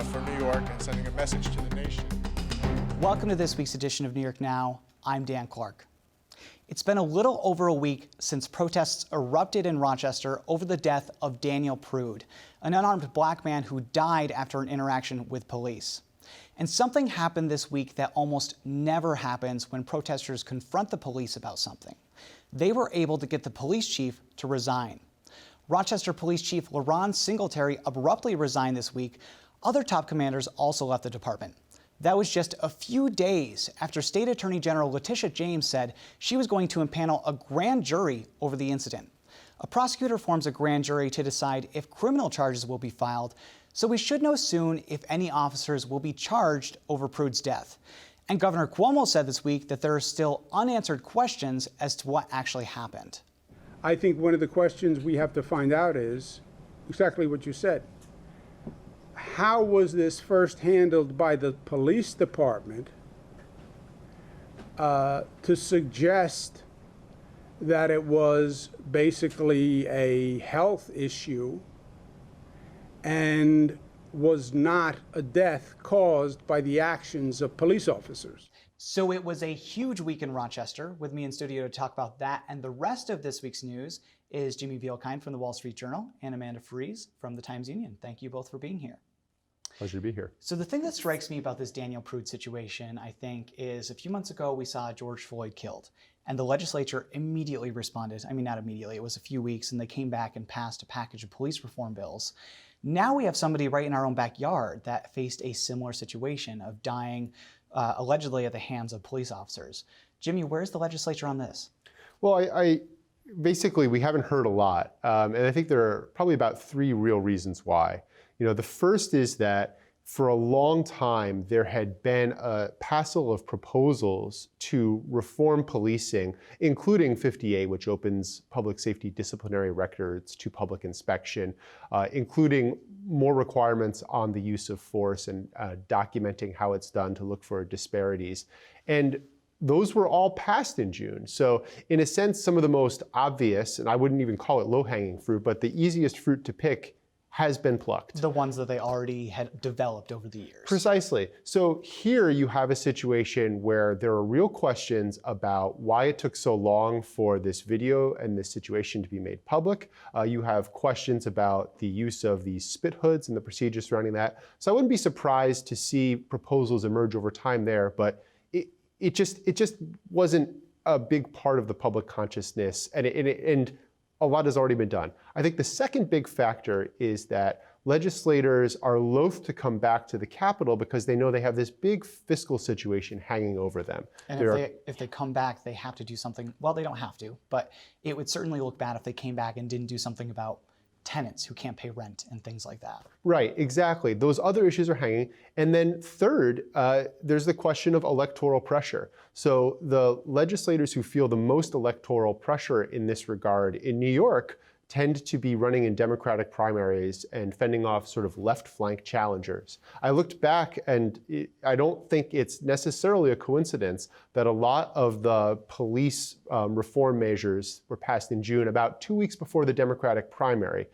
for New York and sending a message to the nation. Welcome to this week's edition of New York Now. I'm Dan Clark. It's been a little over a week since protests erupted in Rochester over the death of Daniel Prude, an unarmed black man who died after an interaction with police. And something happened this week that almost never happens when protesters confront the police about something. They were able to get the police chief to resign. Rochester Police Chief LaRon Singletary abruptly resigned this week. Other top commanders also left the department. That was just a few days after State Attorney General Letitia James said she was going to impanel a grand jury over the incident. A prosecutor forms a grand jury to decide if criminal charges will be filed, so we should know soon if any officers will be charged over Prude's death. And Governor Cuomo said this week that there are still unanswered questions as to what actually happened. I think one of the questions we have to find out is exactly what you said. How was this first handled by the police department to suggest that it was basically a health issue and was not a death caused by the actions of police officers? So it was a huge week in Rochester. With me in studio to talk about that and the rest of this week's news is Jimmy Vielkind from the Wall Street Journal and Amanda Fries from the Times-Union. Thank you both for being here. Pleasure to be here. So the thing that strikes me about this Daniel Prude situation, I think, is a few months ago we saw George Floyd killed, and the legislature immediately responded. I mean, not immediately, it was a few weeks, and they came back and passed a package of police reform bills. Now we have somebody right in our own backyard that faced a similar situation of dying allegedly at the hands of police officers. Jimmy, where's the legislature on this? Well, I basically, we haven't heard a lot, and I think there are probably about three real reasons why. You know, the first is that for a long time, there had been a passel of proposals to reform policing, including 50A, which opens public safety disciplinary records to public inspection, including more requirements on the use of force and documenting how it's done to look for disparities. And those were all passed in June. So in a sense, some of the most obvious, and I wouldn't even call it low-hanging fruit, but the easiest fruit to pick has been plucked. The ones that they already had developed over the years. Precisely. So here you have a situation where there are real questions about why it took so long for this video and this situation to be made public. You have questions about the use of these spit hoods and the procedures surrounding that. So I wouldn't be surprised to see proposals emerge over time there, but it just wasn't a big part of the public consciousness, and a lot has already been done. I think the second big factor is that legislators are loath to come back to the Capitol because they know they have this big fiscal situation hanging over them. And if they come back, they have to do something. Well, they don't have to, but it would certainly look bad if they came back and didn't do something about tenants who can't pay rent and things like that. Right, exactly. Those other issues are hanging. And then third, there's the question of electoral pressure. So the legislators who feel the most electoral pressure in this regard in New York tend to be running in Democratic primaries and fending off sort of left flank challengers. I looked back and I don't think it's necessarily a coincidence that a lot of the police reform measures were passed in June, about 2 weeks before the Democratic primary.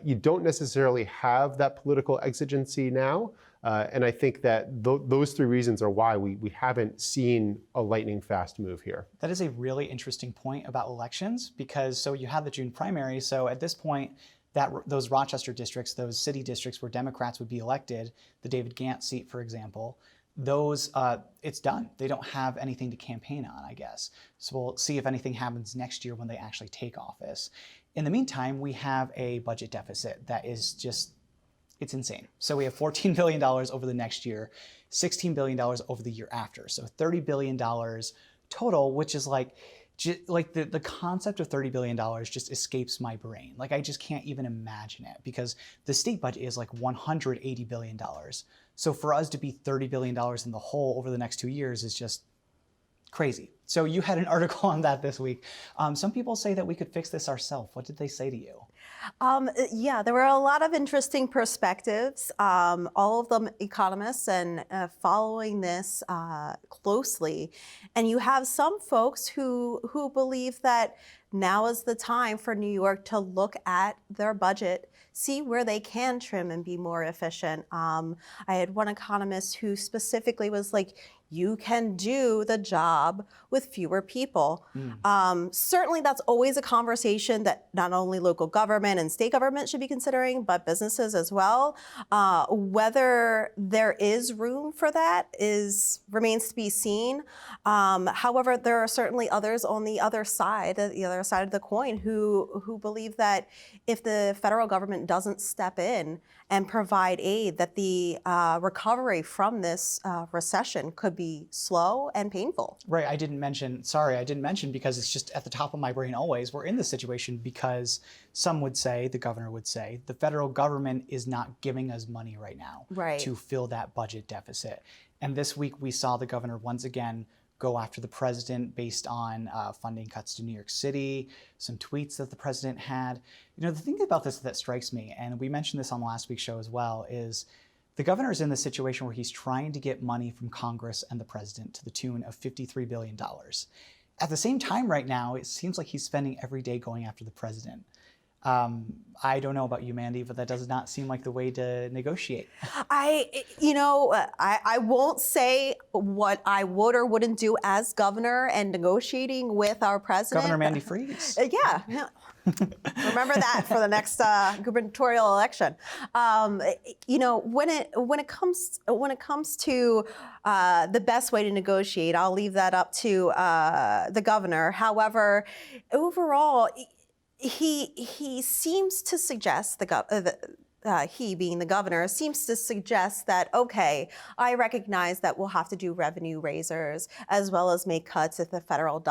You don't necessarily have that political exigency now. And I think that those three reasons are why we haven't seen a lightning fast move here. That is a really interesting point about elections, because so you have the June primary. So at this point, those Rochester districts, those city districts where Democrats would be elected, the David Gant seat, for example, those, it's done. They don't have anything to campaign on, I guess. So we'll see if anything happens next year when they actually take office. In the meantime, we have a budget deficit that is just, it's insane. So we have $14 billion over the next year, $16 billion over the year after. So $30 billion total, which is like the concept of $30 billion just escapes my brain. Like, I just can't even imagine it, because the state budget is like $180 billion. So for us to be $30 billion in the hole over the next 2 years is just crazy. So you had an article on that this week. Some people say that we could fix this ourselves. What did they say to you? Yeah, there were a lot of interesting perspectives, all of them economists, and following this closely. And you have some folks who believe that now is the time for New York to look at their budget, see where they can trim and be more efficient. I had one economist who specifically was like, you can do the job with fewer people. Certainly that's always a conversation that not only local government and state government should be considering, but businesses as well. Whether there is room for that remains to be seen. However, there are certainly others on the other side of the coin who believe that if the federal government doesn't step in and provide aid, that the recovery from this recession could be slow and painful. Right, I didn't mention because it's just at the top of my brain always. We're in this situation because some would say, the governor would say, the federal government is not giving us money right now to fill that budget deficit. And this week we saw the governor once again go after the president based on funding cuts to New York City, some tweets that the president had. You know, the thing about this that strikes me, and we mentioned this on last week's show as well, is the governor is in this situation where he's trying to get money from Congress and the president to the tune of $53 billion. At the same time right now, it seems like he's spending every day going after the president. I don't know about you, Mandy, but that does not seem like the way to negotiate. I won't say what I would or wouldn't do as governor and negotiating with our president. Governor Mandy Freeze. Yeah. Remember that for the next gubernatorial election. When it comes to the best way to negotiate, I'll leave that up to the governor. However, overall, he seems to suggest he being the governor seems to suggest that, okay, I recognize that we'll have to do revenue raisers as well as make cuts if the federal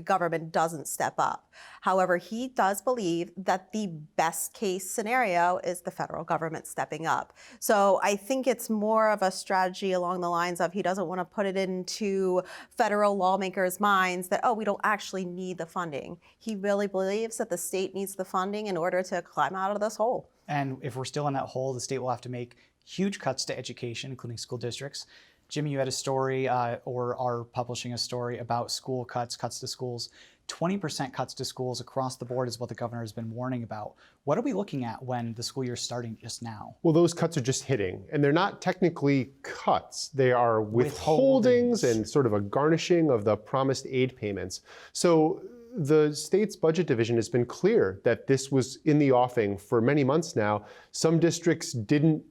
government doesn't step up. However, he does believe that the best case scenario is the federal government stepping up. So I think it's more of a strategy along the lines of he doesn't want to put it into federal lawmakers' minds that, oh, we don't actually need the funding. He really believes that the state needs the funding in order to climb out of this hole. And if we're still in that hole, the state will have to make huge cuts to education, including school districts. Jimmy, you had a story or are publishing a story about school cuts to schools. 20% cuts to schools across the board is what the governor has been warning about. What are we looking at when the school year is starting just now? Well, those cuts are just hitting, and they're not technically cuts. They are withholdings and sort of a garnishing of the promised aid payments. So the state's budget division has been clear that this was in the offing for many months now. Some districts didn't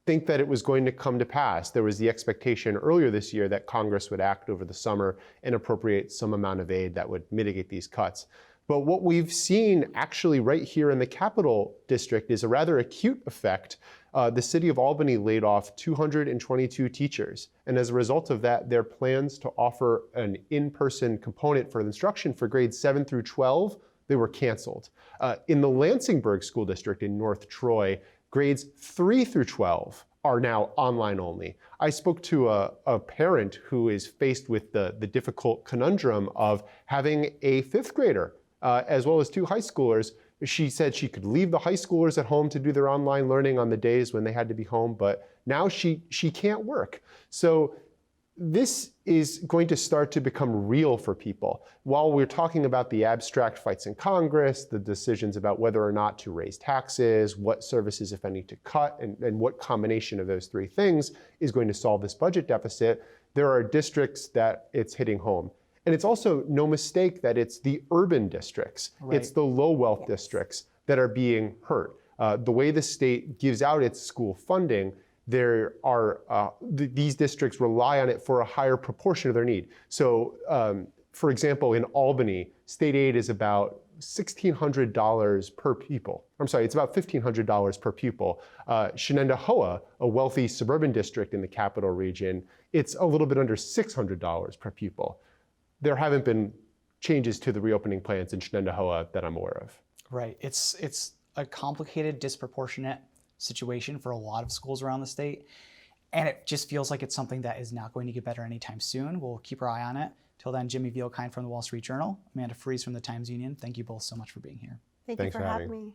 think that it was going to come to pass. There was the expectation earlier this year that Congress would act over the summer and appropriate some amount of aid that would mitigate these cuts. But what we've seen actually right here in the Capital District is a rather acute effect. The city of Albany laid off 222 teachers. And as a result of that, their plans to offer an in-person component for instruction for grades 7 through 12, they were canceled. In the Lansingburg School District in North Troy, grades 3 through 12 are now online only. I spoke to a parent who is faced with the difficult conundrum of having a 5th grader as well as 2 high schoolers. She said she could leave the high schoolers at home to do their online learning on the days when they had to be home, but now she can't work. So this is going to start to become real for people. While we're talking about the abstract fights in Congress, the decisions about whether or not to raise taxes, what services, if any, to cut, and what combination of those 3 things is going to solve this budget deficit, there are districts that it's hitting home. And it's also no mistake that it's the urban districts, it's the low wealth districts that are being hurt. The way the state gives out its school funding, there are these districts rely on it for a higher proportion of their need. So, for example, in Albany, state aid is about $1,600 per pupil. I'm sorry, it's about $1,500 per pupil. Shenendehowa, a wealthy suburban district in the capital region, it's a little bit under $600 per pupil. There haven't been changes to the reopening plans in Shenendehowa that I'm aware of. Right. It's a complicated, disproportionate situation for a lot of schools around the state. And it just feels like it's something that is not going to get better anytime soon. We'll keep our eye on it. Till then, Jimmy Vielkind from the Wall Street Journal, Amanda Freeze from the Times Union, thank you both so much for being here. Thank you for having me.